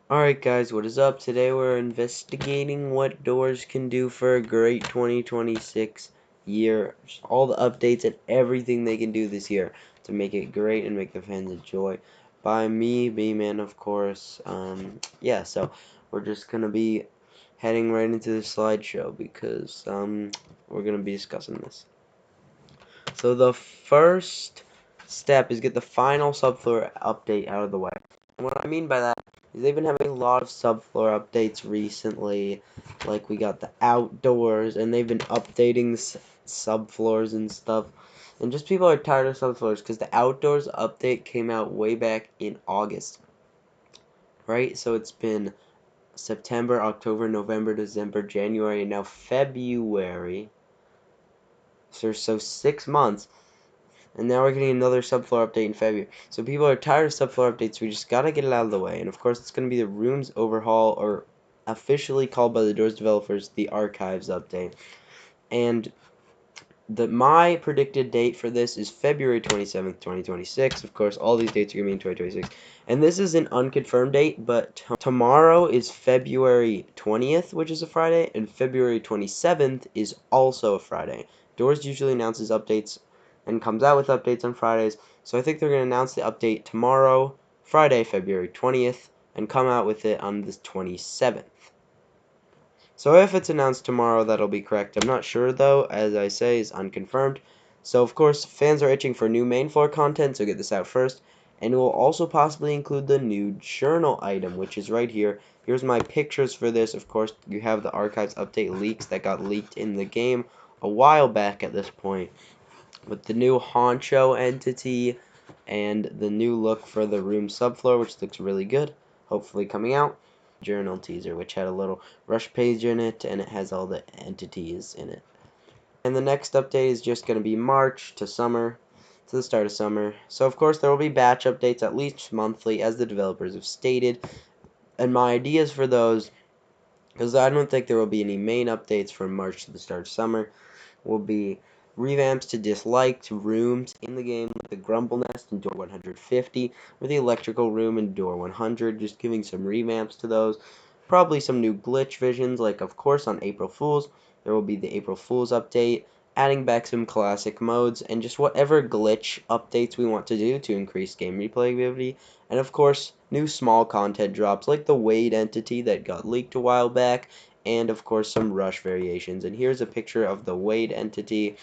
Alright guys, what is up? Today we're investigating what doors can do for a great 2026 year. All the updates and everything they can do this year to make it great and make the fans enjoy. By me, bman, of course. Yeah, so we're just gonna be heading right into the slideshow because we're gonna be discussing this. So the first step is get the final subfloor update out of the way. And what I mean by that is they've been having a lot of subfloor updates recently. Like we got the outdoors, and they've been updating subfloors and stuff. And just people are tired of subfloors because the outdoors update came out way back in August, right? So it's been September, October, November, December, January, and now February. So 6 months. And now we're getting another subfloor update in February. So people are tired of subfloor updates, we just gotta get it out of the way. And of course, it's gonna be the rooms overhaul, or officially called by the Doors developers, the archives update. And my predicted date for this is February 27th, 2026. Of course, all these dates are gonna be in 2026. And this is an unconfirmed date, but tomorrow is February 20th, which is a Friday, and February 27th is also a Friday. Doors usually announces updates and comes out with updates on Fridays, so I think they're going to announce the update tomorrow, Friday, February 20th, and come out with it on the 27th. So if it's announced tomorrow, that'll be correct. I'm not sure, though, as I say, is unconfirmed. So, of course, fans are itching for new main floor content, so get this out first. And it will also possibly include the new journal item, which is right here. Here's my pictures for this. Of course, you have the archives update leaks that got leaked in the game a while back at this point, with the new honcho entity and the new look for the room subfloor, which looks really good, hopefully coming out. Journal teaser, which had a little rush page in it, and it has all the entities in it. And the next update is just going to be March to summer, to the start of summer. So of course there will be batch updates at least monthly, as the developers have stated. And my ideas for those, because I don't think there will be any main updates from March to the start of summer, will be revamps to disliked rooms in the game, like the Grumble Nest in Door 150, or the Electrical Room in Door 100, just giving some revamps to those. Probably some new glitch visions, like of course on April Fools, there will be the April Fools update, adding back some classic modes, and just whatever glitch updates we want to do to increase game replayability. And of course, new small content drops, like the Wade entity that got leaked a while back, and of course some rush variations. And here's a picture of the Wade entity.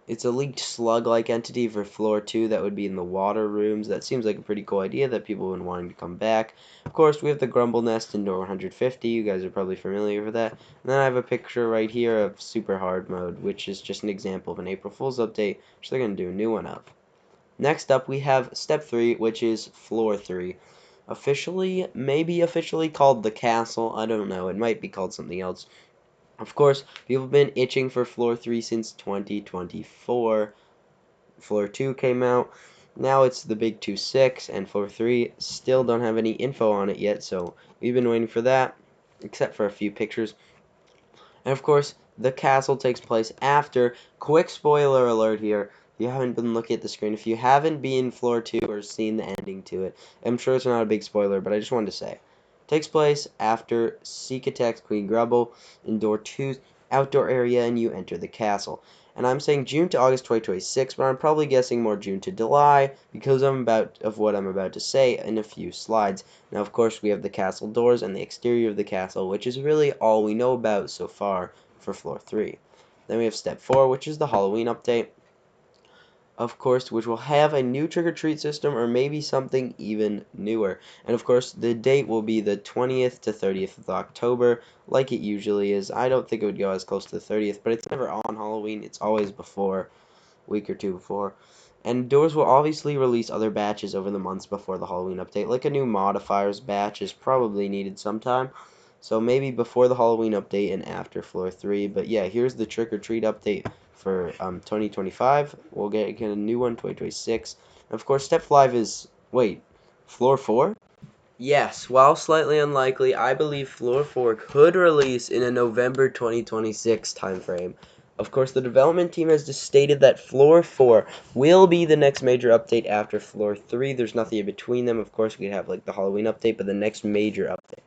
It's a leaked slug-like entity for floor 2 that would be in the water rooms. That seems like a pretty cool idea that people have been wanting to come back. Of course, we have the Grumble Nest in Door 150. You guys are probably familiar with that. And then I have a picture right here of Super Hard Mode, which is just an example of an April Fool's update, which they're going to do a new one of. Next up, we have Step 3, which is Floor 3. Maybe officially called the Castle. I don't know. It might be called something else. Of course, people have been itching for Floor 3 since 2024. Floor 2 came out. Now it's the Big 2-6, and Floor 3 still don't have any info on it yet, so we've been waiting for that, except for a few pictures. And of course, the castle takes place after. Quick spoiler alert here. If you haven't been looking at the screen, if you haven't been Floor 2 or seen the ending to it, I'm sure it's not a big spoiler, but I just wanted to say. Takes place after Seek attacks Queen Grumble in Door 2's outdoor area, and you enter the castle. And I'm saying June to August 2026, but I'm probably guessing more June to July because of what I'm about to say in a few slides. Now, of course, we have the castle doors and the exterior of the castle, which is really all we know about so far for Floor 3. Then we have Step 4, which is the Halloween update, of course, which will have a new trick-or-treat system, or maybe something even newer. And of course, the date will be the 20th to 30th of October, like it usually is. I don't think it would go as close to the 30th, but it's never on Halloween. It's always before, a week or two before. And Doors will obviously release other batches over the months before the Halloween update, like a new modifiers batch is probably needed sometime. So maybe before the Halloween update and after Floor 3. But yeah, here's the trick-or-treat update for 2025. We'll get a new one, 2026. And of course, Step 5 is, wait, Floor 4? Yes, while slightly unlikely, I believe Floor 4 could release in a November 2026 timeframe. Of course, the development team has just stated that Floor 4 will be the next major update after Floor 3. There's nothing in between them. Of course, we could have like the Halloween update, but the next major update.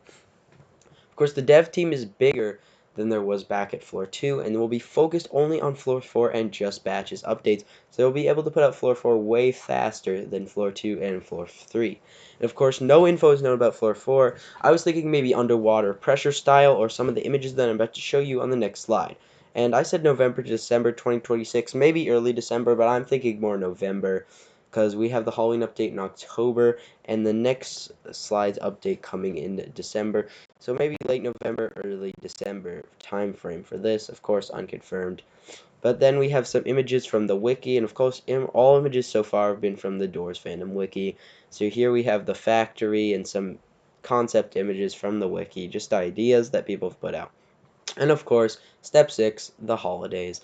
Of course, the dev team is bigger than there was back at Floor 2, and will be focused only on Floor 4 and just batches updates, so they'll be able to put out Floor 4 way faster than Floor 2 and Floor 3. And of course, no info is known about Floor 4. I was thinking maybe underwater pressure style or some of the images that I'm about to show you on the next slide. And I said November to December 2026, maybe early December, but I'm thinking more November, because we have the Halloween update in October, and the next slide's update coming in December. So maybe late November, early December time frame for this, of course unconfirmed. But then we have some images from the wiki, and of course all images so far have been from the Doors fandom wiki. So here we have the factory and some concept images from the wiki, just ideas that people have put out. And of course, step 6, the holidays.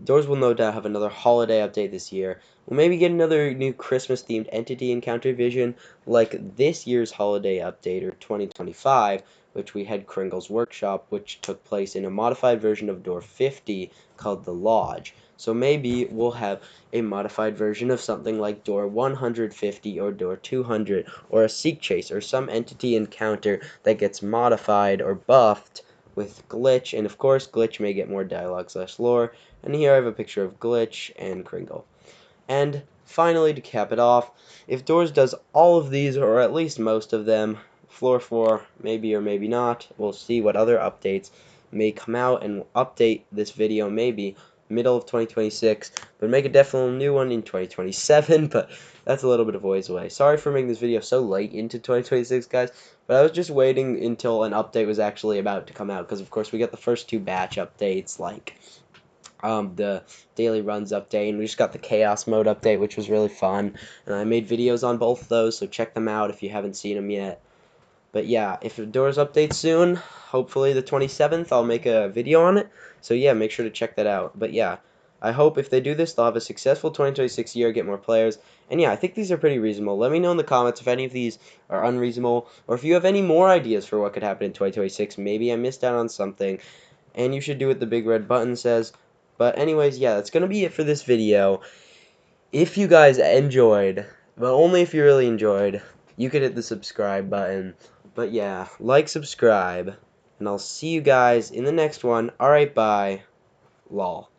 Doors will no doubt have another holiday update this year. We'll maybe get another new Christmas-themed entity encounter vision, like this year's holiday update, or 2025, which we had Kringle's Workshop, which took place in a modified version of Door 50 called the Lodge. So maybe we'll have a modified version of something like Door 150 or Door 200, or a Seek Chase, or some entity encounter that gets modified or buffed with Glitch, and of course Glitch may get more dialogue/lore, and here I have a picture of Glitch and Kringle. And finally, to cap it off, if Doors does all of these, or at least most of them, Floor 4, maybe or maybe not, we'll see what other updates may come out, and we'll update this video maybe middle of 2026, but make a definitely new one in 2027, but that's a little bit of ways away. Sorry for making this video so late into 2026, guys, but I was just waiting until an update was actually about to come out, because of course we got the first 2 batch updates, like the daily runs update, and we just got the chaos mode update, which was really fun, and I made videos on both of those, so check them out if you haven't seen them yet. But yeah, if the Doors updates soon, hopefully the 27th, I'll make a video on it. So yeah, make sure to check that out. But yeah, I hope if they do this, they'll have a successful 2026 year, get more players. And yeah, I think these are pretty reasonable. Let me know in the comments if any of these are unreasonable, or if you have any more ideas for what could happen in 2026. Maybe I missed out on something, and you should do what the big red button says. But anyways, yeah, that's going to be it for this video. If you guys enjoyed, but only if you really enjoyed, you could hit the subscribe button. But yeah, like, subscribe, and I'll see you guys in the next one. Alright, bye. Lol.